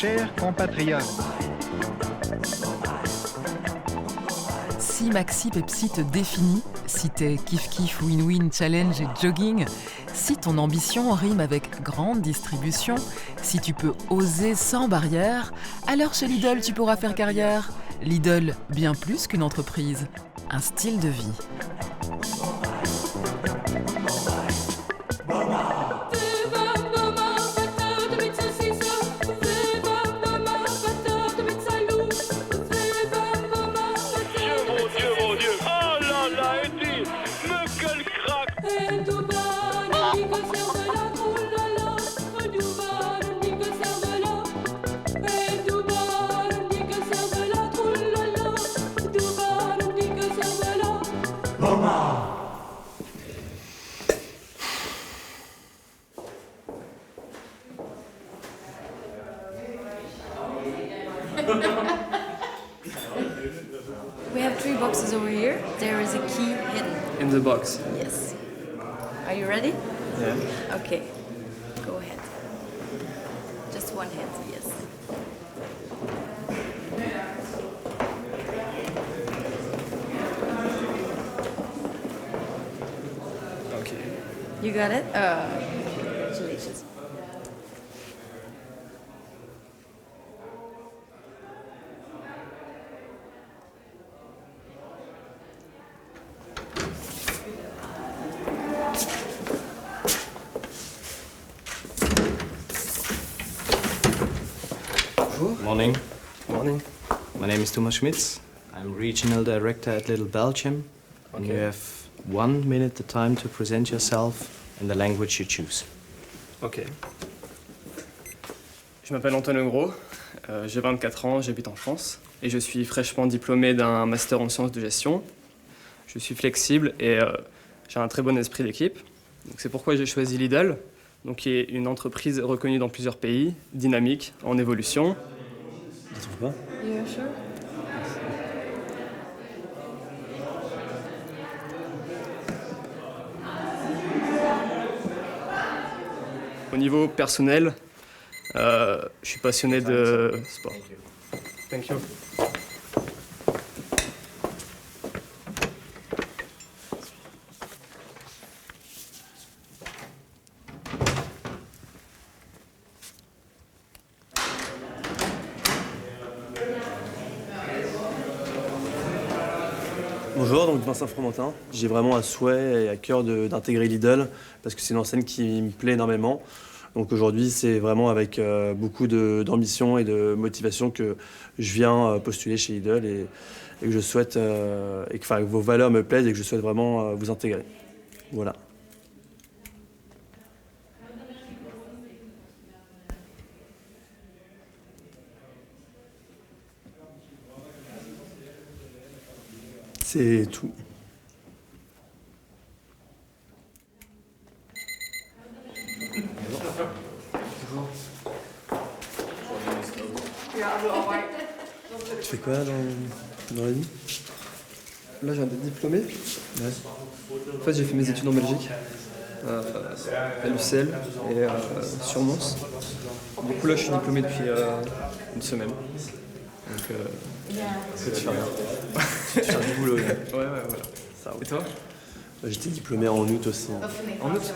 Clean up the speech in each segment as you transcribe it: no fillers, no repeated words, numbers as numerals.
chers compatriotes. Si Maxi Pepsi te définit, si t'es kiff-kiff, win-win, challenge et jogging, si ton ambition rime avec grande distribution, si tu peux oser sans barrière, alors chez Lidl tu pourras faire carrière. Lidl, bien plus qu'une entreprise, un style de vie. We have 3 boxes over here. There is a key hidden. In the box. Yes. Are you ready? Yeah. Okay. Go ahead. Just one hand, yes. Okay. You got it? Congratulations. Morning. Morning. My name is Thomas Schmitz. I'm regional director at Little Belgium. And you have 1 minute the time to present yourself in the language you choose. Ok. Je m'appelle Antoine Gros, j'ai 24 ans, j'habite en France et je suis fraîchement diplômé d'un master en sciences de gestion. Je suis flexible et j'ai un très bon esprit d'équipe. Donc c'est pourquoi j'ai choisi Lidl, donc qui est une entreprise reconnue dans plusieurs pays, dynamique, en évolution. Tu trouves pas? Yeah, sure. Au niveau personnel, je suis passionné de sport. Thank you. Bonjour, donc Vincent Fromentin. J'ai vraiment à souhait et à cœur d'intégrer Lidl parce que c'est une enseigne qui me plaît énormément. Donc aujourd'hui, c'est vraiment avec beaucoup d'ambition et de motivation que je viens postuler chez Lidl et que je souhaite, et que vos valeurs me plaisent et que je souhaite vraiment vous intégrer. Voilà. C'est tout. Tu fais quoi dans la vie? Là, j'ai un diplômé. Ouais. En fait, j'ai fait mes études en Belgique, à l'UCL et sur Mons. Du coup, là, je suis diplômé depuis une semaine. Donc, Tu fais rien. Tu fais du boulot là. ouais, voilà. Ça roule. Et toi? J'étais diplômé en août aussi. En août?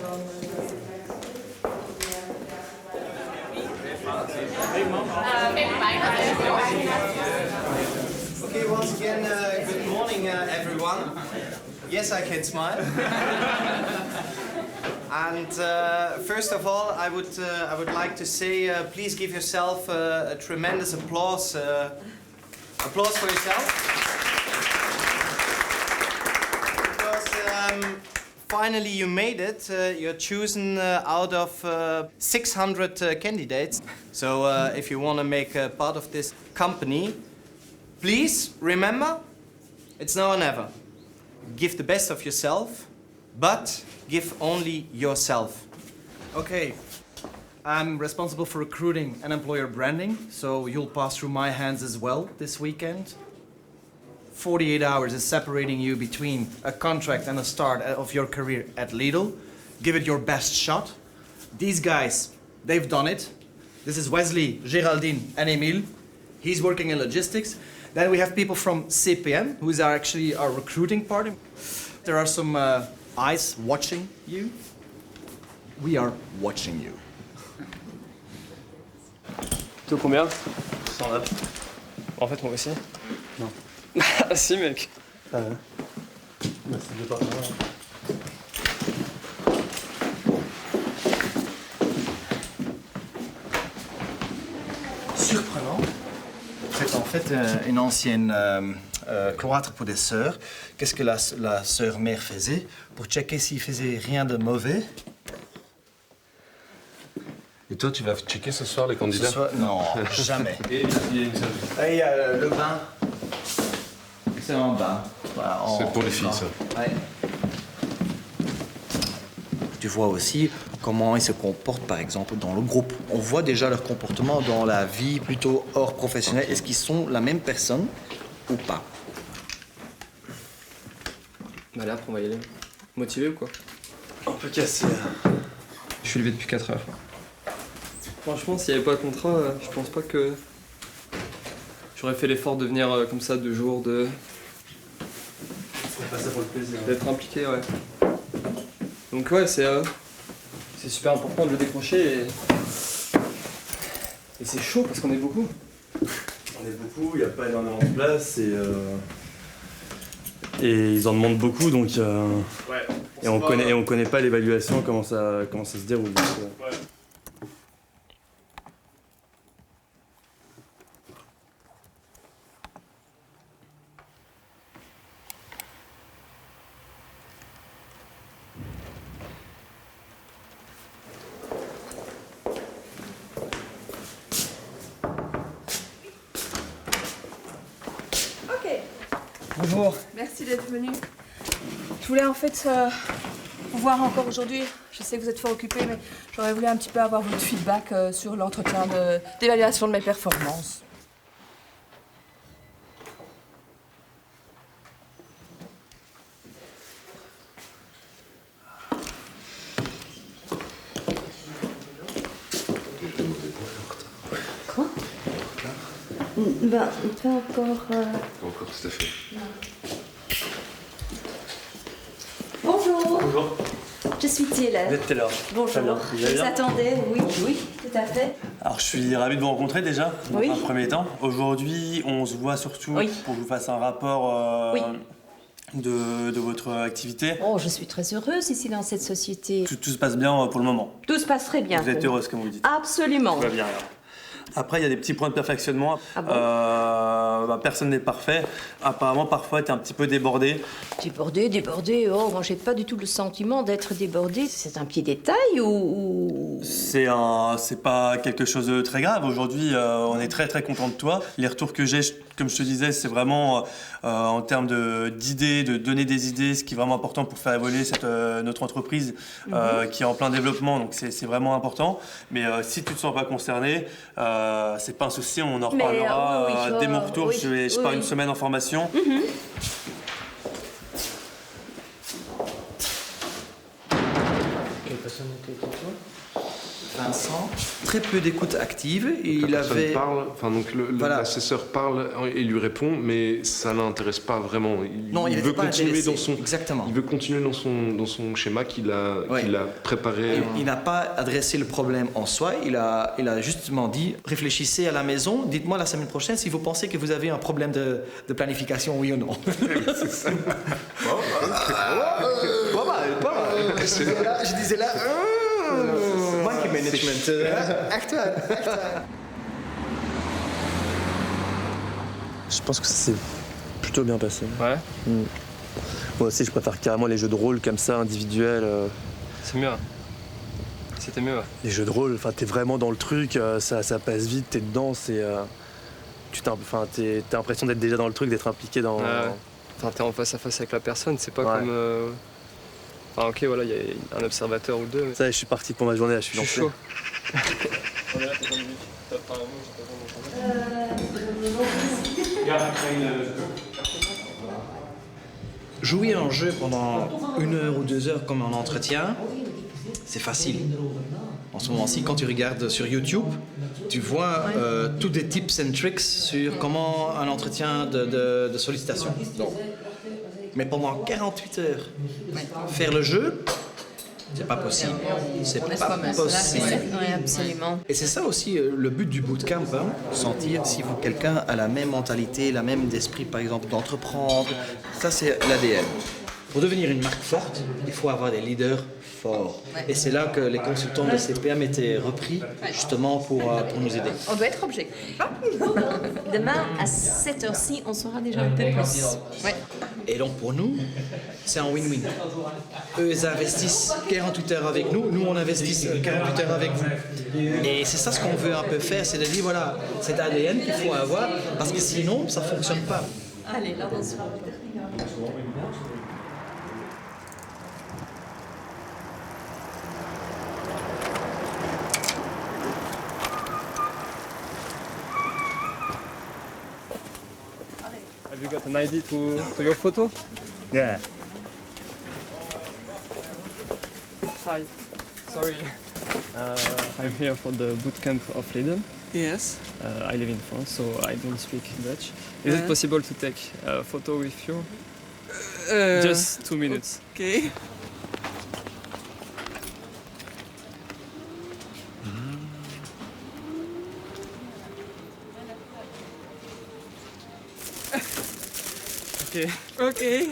Okay, once again, good morning, everyone. Yes, I can smile. And first of all, I would like to say, please give yourself a tremendous applause. Applause for yourself. Because finally you made it. You're chosen out of 600 candidates. So if you want to make part of this company, please remember, it's now or never. Give the best of yourself, but give only yourself. Okay, I'm responsible for recruiting and employer branding, so you'll pass through my hands as well this weekend. 48 hours is separating you between a contract and a start of your career at Lidl. Give it your best shot. These guys, they've done it. This is Wesley, Géraldine, and Emile. He's working in logistics. Then we have people from CPM, who is actually our recruiting party. There are some eyes watching you. We are watching you. Toi combien? 109. En fait, moi aussi. Non. Ah si, mec. Ah ouais. Bah, c'est deux partenaires. Surprenant. C'est en fait une ancienne cloître pour des sœurs. Qu'est-ce que la sœur mère faisait pour checker s'il faisait rien de mauvais? Et toi, tu vas checker ce soir les candidats? Ce soir, non, jamais. Et il y a une salle. Et il y a le bain. C'est en bas. Voilà, C'est pour les filles, ça. Ouais. Tu vois aussi comment ils se comportent, par exemple, dans le groupe. On voit déjà leur comportement dans la vie plutôt hors professionnelle. Est-ce qu'ils sont la même personne ou pas? Bah là, après, on va y aller. Motivé ou quoi? Un peu cassé. Je suis levé depuis 4 heures. Franchement, s'il n'y avait pas de contrat, je pense pas que j'aurais fait l'effort de venir comme ça 2 jours, C'est pas ça pour le plaisir. d'être impliqué, ouais. Donc ouais, c'est super important de le décrocher et c'est chaud parce qu'on est beaucoup. On est beaucoup, il n'y a pas énormément de place et ils en demandent beaucoup donc Ouais. et on connaît pas l'évaluation, comment ça se déroule. Donc, Ouais. Ok, Bonjour. merci d'être venu. Je voulais en fait vous voir encore aujourd'hui. Je sais que vous êtes fort occupé, mais j'aurais voulu un petit peu avoir votre feedback sur l'entretien d'évaluation de mes performances. Quoi? Ben, pas encore. Encore, tout à fait. Bonjour. Bonjour. Je suis Taylor. Vous êtes Taylor. Très bien. Bonjour. Vous Je allez vous bien attendais, oui, oui, tout à fait. Alors je suis ravi de vous rencontrer déjà, dans Oui. un premier temps. Aujourd'hui, on se voit surtout Oui. pour que je vous fasse un rapport Oui. de votre activité. Oh, je suis très heureuse ici dans cette société. Tout se passe bien pour le moment. Tout se passe très bien. Vous êtes pour moi. heureuse comme vous dites. Absolument. Tout va bien alors. Après, il y a des petits points de perfectionnement. Ah bon Personne n'est parfait. Apparemment, parfois, tu es un petit peu débordé. Débordé. Oh, moi, j'ai pas du tout le sentiment d'être débordée. C'est un petit détail ou... C'est pas quelque chose de très grave. Aujourd'hui, on est très très content de toi. Les retours que j'ai, comme je te disais, c'est vraiment en termes d'idées, de donner des idées, ce qui est vraiment important pour faire évoluer notre entreprise qui est en plein développement. Donc c'est vraiment important. Mais si tu te sens pas concerné, c'est pas un souci. On en reparlera oui, dès mon retour. oui, Je pars une semaine en formation. Quelle personne était avec toi? Vincent, très peu d'écoute active. Et il La personne avait. parle, enfin donc Voilà. l'assesseur parle et lui répond, mais ça l'intéresse pas vraiment. Non, il veut n'était pas continuer intéressé. dans son. Exactement. Il veut continuer dans son schéma qu'il a préparé. Il n'a pas adressé le problème en soi, il a justement dit réfléchissez à la maison, dites-moi la semaine prochaine si vous pensez que vous avez un problème de planification, oui ou non. Pas mal. Je disais là, monkey management. Actuel. Je pense que ça s'est plutôt bien passé. Ouais, Moi aussi, je préfère carrément les jeux de rôle comme ça, individuels. c'est mieux. C'était mieux, ouais. Les jeux de rôle, enfin, t'es vraiment dans le truc, ça passe vite, t'es dedans, t'as l'impression d'être déjà dans le truc, d'être impliqué dans. Ouais. Enfin, t'es en face à face avec la personne, c'est pas Ouais. comme. Enfin, ok, voilà, il y a un observateur ou deux. Mais... Ça, je suis parti pour ma journée, là, je suis Je suis lancé. chaud. Jouer un jeu pendant 1 heure ou 2 heures comme un entretien, c'est facile. En ce moment-ci, quand tu regardes sur YouTube, tu vois tous des tips and tricks sur comment un entretien de sollicitation. Donc, mais pendant 48 heures, faire le jeu, c'est pas possible. C'est pas possible. Oui, absolument. Et c'est ça aussi le but du bootcamp, hein, sentir si quelqu'un a la même mentalité, la même d'esprit, par exemple, d'entreprendre. Ça, c'est l'ADN. Pour devenir une marque forte, il faut avoir des leaders forts. Et c'est là que les consultants de CPM étaient repris, justement, pour nous aider. On doit être objectif. Demain, à cette heure-ci, on saura déjà un peu plus. Ouais. Et donc, pour nous, c'est un win-win. Eux, ils investissent 48 heures avec nous, nous, on investit 48 heures avec vous. Et c'est ça ce qu'on veut un peu faire, c'est de dire, voilà, cet ADN qu'il faut avoir, parce que sinon, ça ne fonctionne pas. Allez, là, on se voit. Have you got an ID to your photo? Yeah. Hi. Sorry. I'm here for the bootcamp of Lidl. Yes. I live in France, so I don't speak Dutch. Is it possible to take a photo with you? Just 2 minutes. Okay. Okay. Okay.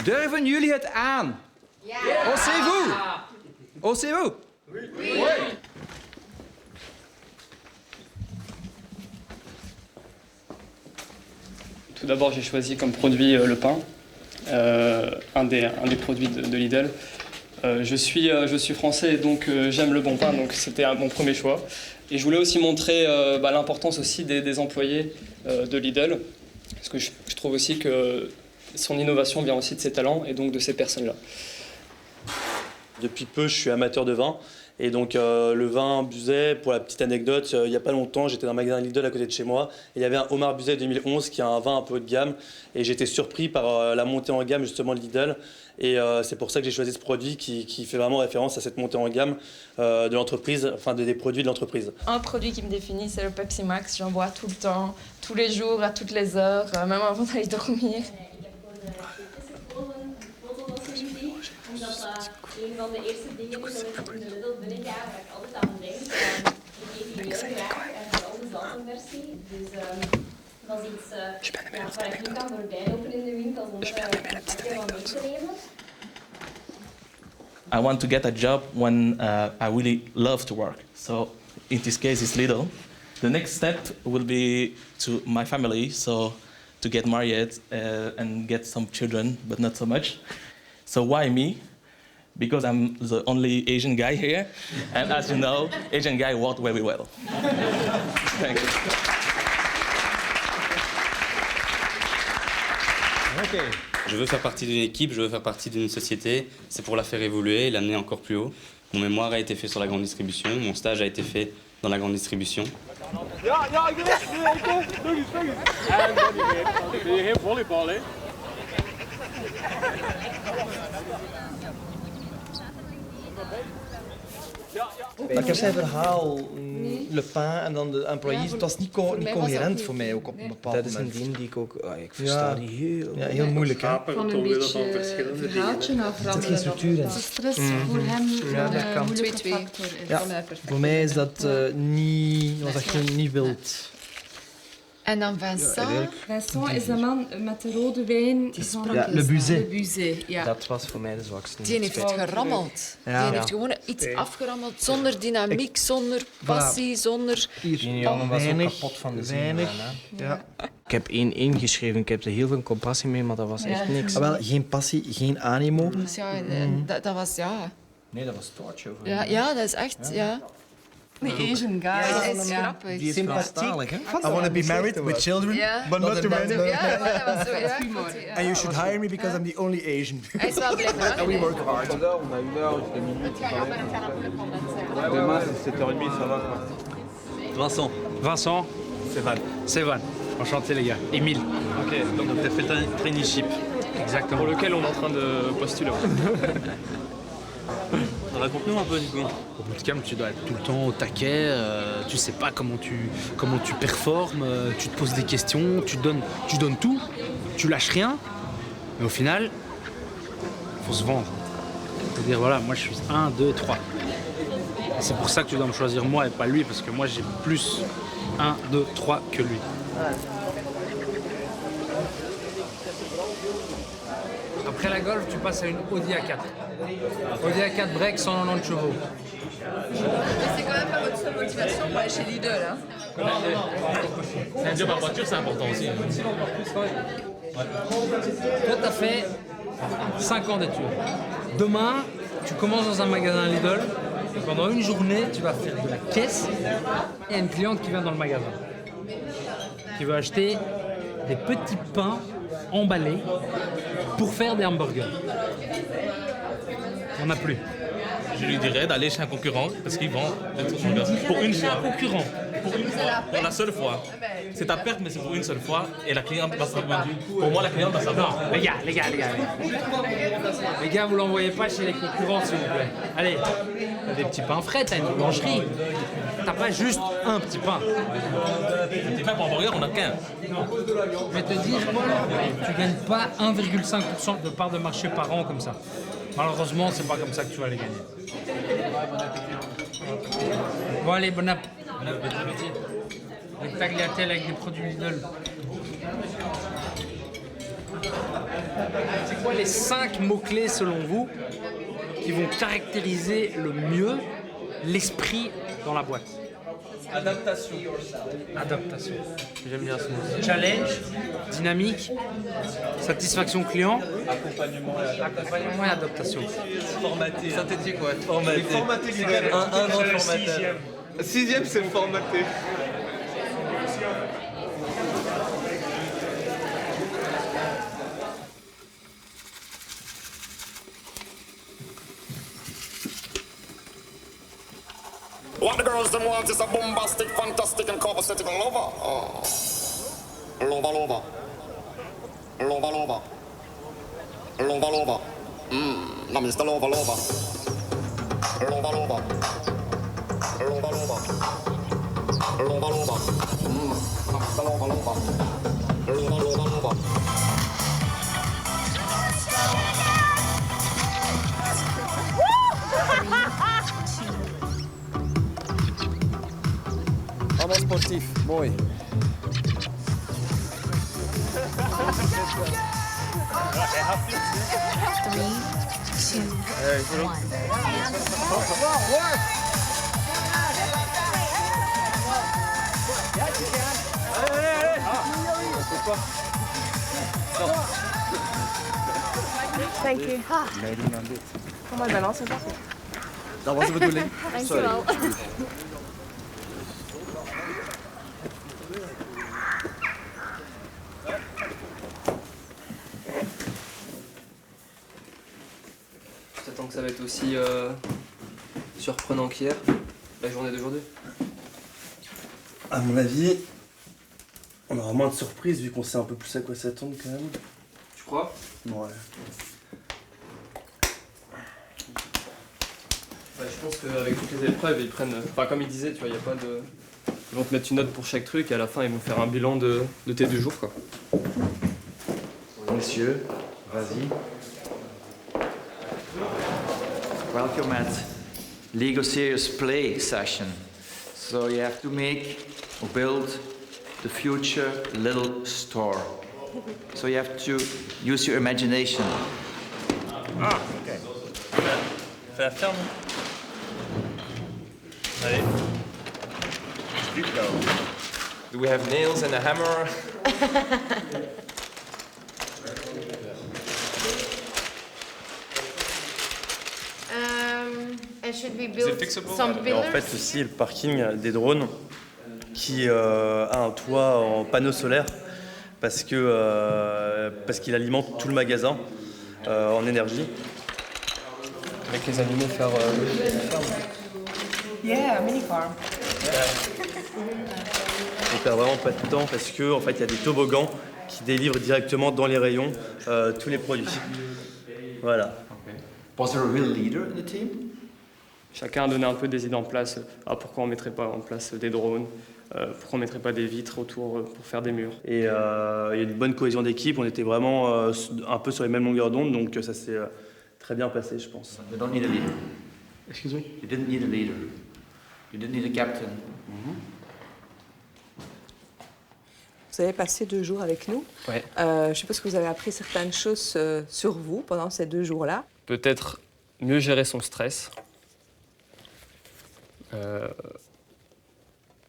Durven jullie het aan? Ja! Osez-vous? Osez-vous? Oui! Tout d'abord, j'ai choisi comme produit le pain, un des produits de Lidl. Je suis français et donc j'aime le bon pain, donc c'était mon premier choix. Et je voulais aussi montrer l'importance aussi des employés de Lidl, parce que je trouve aussi que son innovation vient aussi de ses talents et donc de ces personnes-là. Depuis peu, je suis amateur de vin. Et donc le vin Buzet, pour la petite anecdote, il n'y a pas longtemps, j'étais dans un magasin Lidl à côté de chez moi. Et il y avait un Homard Buzet 2011 qui a un vin un peu haut de gamme. Et j'étais surpris par la montée en gamme justement de Lidl. Et c'est pour ça que j'ai choisi ce produit qui fait vraiment référence à cette montée en gamme de l'entreprise, enfin des produits de l'entreprise. Un produit qui me définit, c'est le Pepsi Max. J'en bois tout le temps, tous les jours, à toutes les heures, même avant d'aller dormir. Een van de eerste dingen is dat ik in de Lidl binnenga waar ik altijd aan denk. Ik eet hier heel graag en vooral de zaltenversie. Dus dat is iets waar ik niet kan voorbij lopen in de winkel zonder een pakje van mee te nemen. I want to get a job when I really love to work. So in this case, it's Lidl. The next step will be to my family, so to get married and get some children, but not so much. So why me? Because I'm the only Asian guy here, and as you know, Asian guys work very well. Thank you. Okay. Je veux faire partie d'une équipe, je veux faire partie d'une société. C'est pour la faire évoluer et l'amener encore plus haut. Mon mémoire a été fait sur la grande distribution, mon stage a été fait dans la grande distribution. Ja, ik doe het. Doe eens. En dan ben je geen volleybal, hè? Ik heb zijn verhaal, Le Pen en dan de employees, het was niet coherent voor mij ook op een bepaald moment. Dat is een ding die ik ook, ik versta die heel moeilijk. Hè? Van een beetje verhaaltje naar veranderen. Er zit geen structuur in. Stress voor hem een moeilijke factor is. Ja, voor mij is dat niet wild. En dan Vincent. Vincent is de man met de rode wijn. Ja, Le Buzet. Le Buzet, ja. Dat was voor mij de zwakste. Die heeft gerammeld. Ja. Die heeft gewoon iets afgerammeld zonder dynamiek, zonder passie, zonder... Die jongen was ook kapot van de zin. Ja. Ik heb 1-1 geschreven, ik heb er heel veel compassie mee, maar dat was echt niks. Wel, geen passie, geen animo. Dus ja, dat was ja. Nee, dat was torture. Ja, dat is echt, ja. The Asian guy, dat is grappig. Die is Franstalig, hè? I want to be married with children, but not to men. Ja, dat was zo, ja. And you should hire me because I'm the only Asian. Hij is wel blijven hangen. And we work hard. Het gaat ook met het gaan op de comments. Demain, c'est 7h30, ça va quoi. Vincent. Vincent. Sévan. Sévan. Enchanté les gars. Émile. Ok, donc tu as fait le traineeship. Exactement. Pour lequel on est en train de postuler. Raconte-nous un peu du coup. Au bootcamp, tu dois être tout le temps au taquet, tu sais pas comment tu performes, tu te poses des questions, tu donnes tout, tu lâches rien, mais au final, faut se vendre. Faut dire voilà, moi je suis 1, 2, 3. Et c'est pour ça que tu dois me choisir moi et pas lui, parce que moi j'ai plus 1, 2, 3 que lui. Après la Golf, tu passes à une Audi A4. Audi A4 break, 190 chevaux. Mais c'est quand même pas votre seule motivation pour aller chez Lidl, hein. C'est un job en voiture, c'est important aussi. Toi, tu as fait 5 ans d'études. Demain, tu commences dans un magasin Lidl. Et pendant une journée, tu vas faire de la caisse. Et une cliente qui vient dans le magasin, qui veut acheter des petits pains emballés pour faire des hamburgers. On n'a plus. Je lui dirais d'aller chez un concurrent parce qu'ils vendent des trucs pour une fois. Un concurrent. Pour la seule fois. C'est ta perte, mais c'est pour une seule fois. Et la cliente va savoir. Pour moi, la cliente va savoir. Non, les gars. Les gars, vous l'envoyez pas chez les concurrents, s'il vous plaît. Allez, t'as des petits pains frais, t'as une boulangerie. T'as pas juste un petit pain. Un petit pain pour hamburger, on a qu'un. Je vais te dire, tu gagnes pas 1,5% de part de marché par an comme ça. Malheureusement, c'est pas comme ça que tu vas les gagner. Bon allez, bon appétit. Les tagliatelles avec des produits Lidl. C'est quoi les 5 mots-clés selon vous qui vont caractériser le mieux l'esprit dans la boîte? Adaptation. Adaptation. J'aime bien ce mot. Challenge, dynamique, satisfaction client, Accompagnement et adaptation. Formaté. Synthétique, ouais. Formaté. Formaté, C'est quand même un an de formateur. 6e, c'est formaté. What the girls them want is a bombastic, fantastic and copacetic lover. Oh. Lover. Now Mr. Lover. Lover. Vraiment sportif, mooi. Thank you. Leiding aan dit. Kom maar, balans en pakken. Dat was de bedoeling. Dankjewel. J'attends que ça va être aussi surprenant qu'hier, la journée d'aujourd'hui. À mon avis, on aura moins de surprises vu qu'on sait un peu plus à quoi s'attendre quand même. Tu crois? Ouais. Ouais, je pense qu'avec toutes les épreuves, ils prennent. Enfin, comme ils disaient, tu vois, il n'y a pas de. Ils vont te mettre une note pour chaque truc et à la fin, ils vont faire un bilan de tes 2 jours, quoi. Messieurs, vas-y. Welcome at Lego Serious Play session. So you have to make or build the future little store. So you have to use your imagination. Ah, ok. Fais la ferme. Allez. Do we have nails and a hammer? And should we build some Et pillars? en fait aussi le parking des drones qui a un toit en panneau solaire parce qu'il alimente tout le magasin en énergie. Avec les animaux faire une ferme. Yeah, mini farm. On perd vraiment pas de temps parce que en fait, il y a des toboggans qui délivrent directement dans les rayons tous les produits. Voilà. Was there a real leader in the team? Chacun a donné un peu des idées en place. Pourquoi on ne mettrait pas en place des drones? Pourquoi on ne mettrait pas des vitres autour pour faire des murs? Et il y a une bonne cohésion d'équipe. On était vraiment un peu sur les mêmes longueurs d'onde, donc ça s'est très bien passé, je pense. You don't need a leader. Excuse me? You didn't need a leader. You didn't need a captain. Vous avez passé 2 jours avec nous. Ouais. Je suppose que vous avez appris certaines choses sur vous pendant ces 2 jours-là. Peut-être mieux gérer son stress.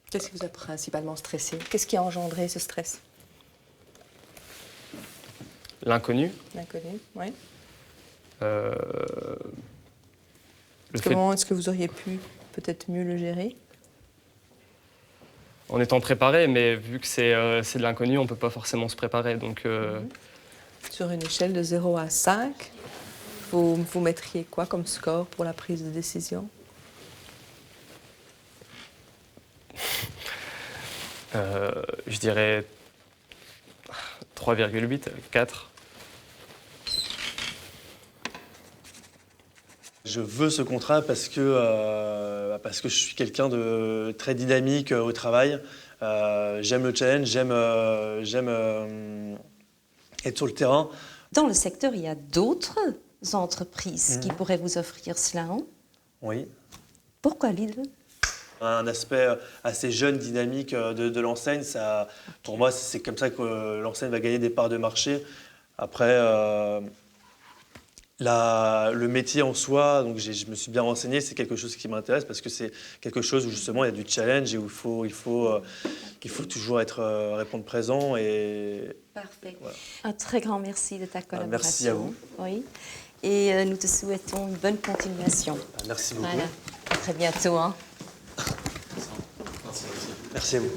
Qu'est-ce qui vous a principalement stressé? Qu'est-ce qui a engendré ce stress? L'inconnu. L'inconnu, oui. Comment est-ce que vous auriez pu peut-être mieux le gérer? En étant préparé, mais vu que c'est de l'inconnu, on ne peut pas forcément se préparer. Donc, Sur une échelle de 0 à 5, vous mettriez quoi comme score pour la prise de décision? Je dirais 3,8, 4. Je veux ce contrat parce que je suis quelqu'un de très dynamique au travail. J'aime le challenge, j'aime être sur le terrain. Dans le secteur, il y a d'autres entreprises qui pourraient vous offrir cela, hein? Oui. Pourquoi Lidl? Un aspect assez jeune, dynamique de l'enseigne. Pour moi, c'est comme ça que l'enseigne va gagner des parts de marché. Après, le métier en soi, donc je me suis bien renseigné, c'est quelque chose qui m'intéresse parce que c'est quelque chose où justement il y a du challenge et où il faut toujours répondre présent. Parfait. Voilà. Un très grand merci de ta collaboration. Merci à vous. Oui. Et nous te souhaitons une bonne continuation. Merci beaucoup. Voilà. À très bientôt, hein. Merci à vous.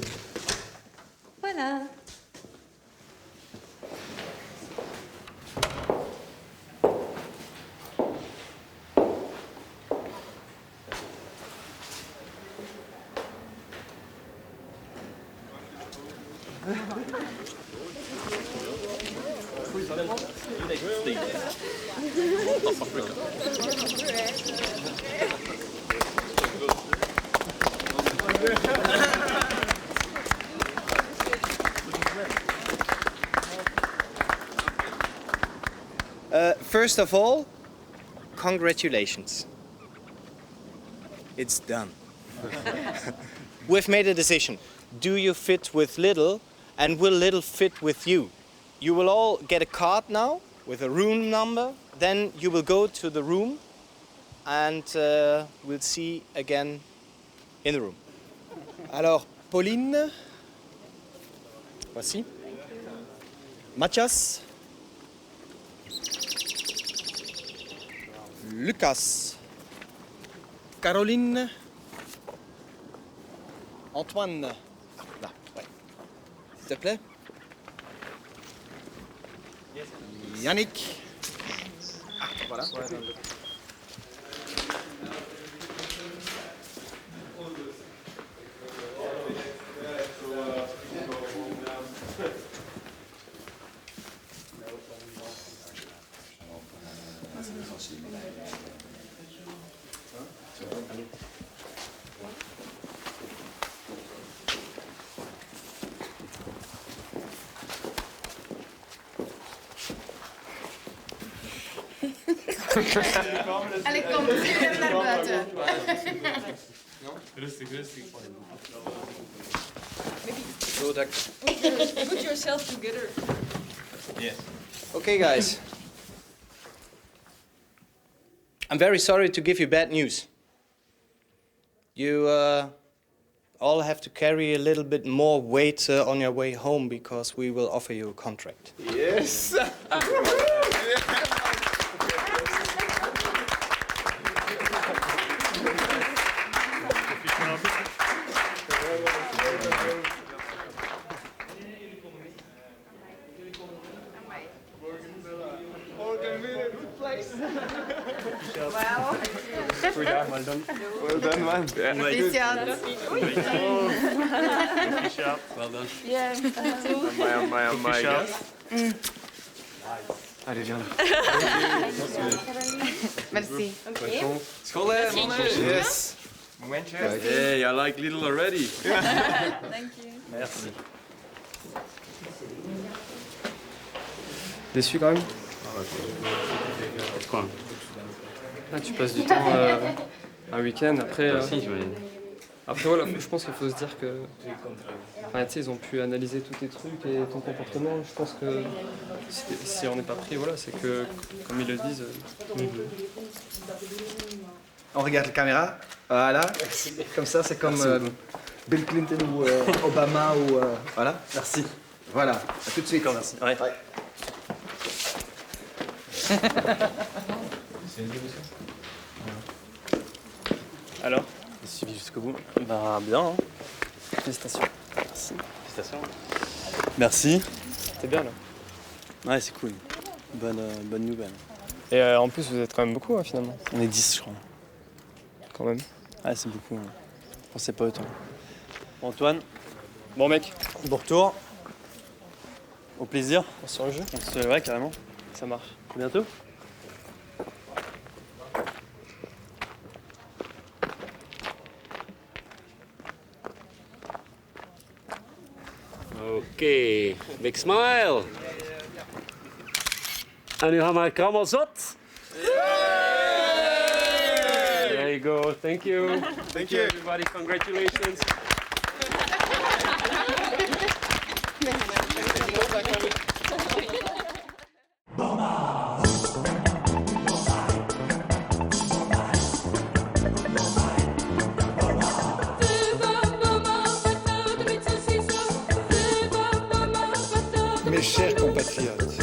Voilà. First of all, congratulations. It's done. We've made a decision. Do you fit with Lidl, and will Lidl fit with you? You will all get a card now with a room number. Then you will go to the room, and we'll see again in the room. Alors, Pauline, voici. Mathias. Lucas, Caroline, Antoine, là, ouais. S'il te plaît. Yannick. Ah, voilà. Allee, kom, we gaan naar buiten. Rustig. Put yourself together. Yes. Okay, guys. I'm very sorry to give you bad news. You all have to carry a little bit more weight on your way home because we will offer you a contract. Yes. Well, Well done. Well done, man. Christian. Well done. Yeah. My Shout. Allez, viens là. Merci. Skål, Yes. Hey, I like little already. Thank you. Merci. Déçu quand même? Quoi? Ah, tu passes du temps un week-end après. Si, j'imagine. Après voilà, je pense qu'il faut se dire que. Enfin, tu sais, ils ont pu analyser tous tes trucs et ton comportement. Je pense que si on n'est pas pris, voilà, c'est que, comme ils le disent. On regarde la caméra. Voilà. Comme ça, c'est comme Bill Clinton ou Obama ou voilà. Merci. Voilà. À tout de suite. Merci. Ouais. Alors, suivi jusqu'au bout. Bah bien. Hein. félicitations. Merci. Félicitations. Merci. T'es bien là. Ouais, c'est cool. Bonne nouvelle. Et en plus, vous êtes quand même beaucoup hein, finalement. On est 10, je crois. Quand même. Ouais, c'est beaucoup. Hein. Je pensais pas autant. Antoine. Bon mec. Bon retour. Au plaisir. On se rejeu. Ouais, carrément. Ça marche. À bientôt. Okay, big smile. En nu gaan we naar Krammel Zot. There you go, thank you. Thank you everybody, congratulations. Mes chers compatriotes,